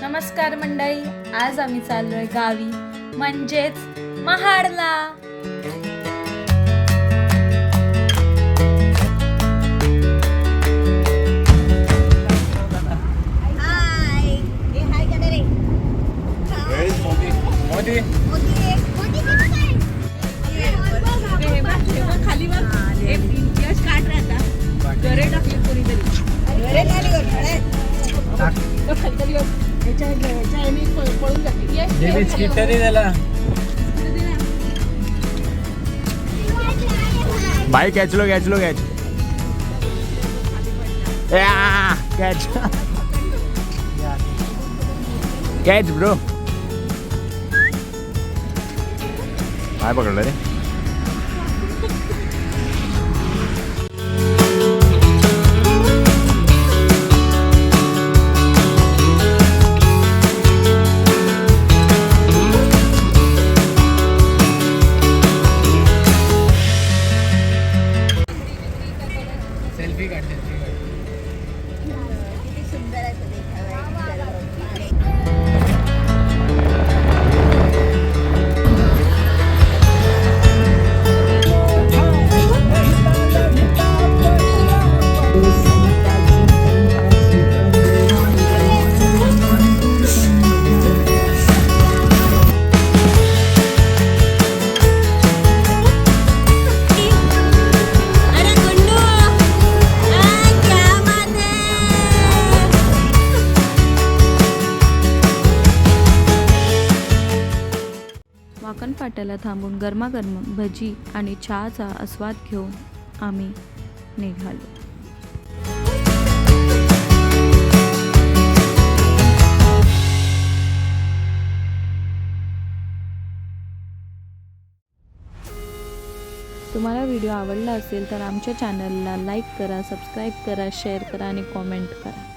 नमस्कार मंडळी, आज आम्ही चाललोय गावी म्हणजेच महाडला. खाली काट राहता घरे टाकले पळून भाई catch low catch catch bro. काय पकडलं रे? सेल्फी काढ. वाकण फाट्याला थांबून गरमागरम भजी आणि चहाचा आस्वाद घेऊन आम्ही निघालो. तुम्हाला व्हिडिओ आवडला असेल तर आमच्या चॅनलला लाईक करा, सबस्क्राईब करा, शेअर करा आणि कॉमेंट करा.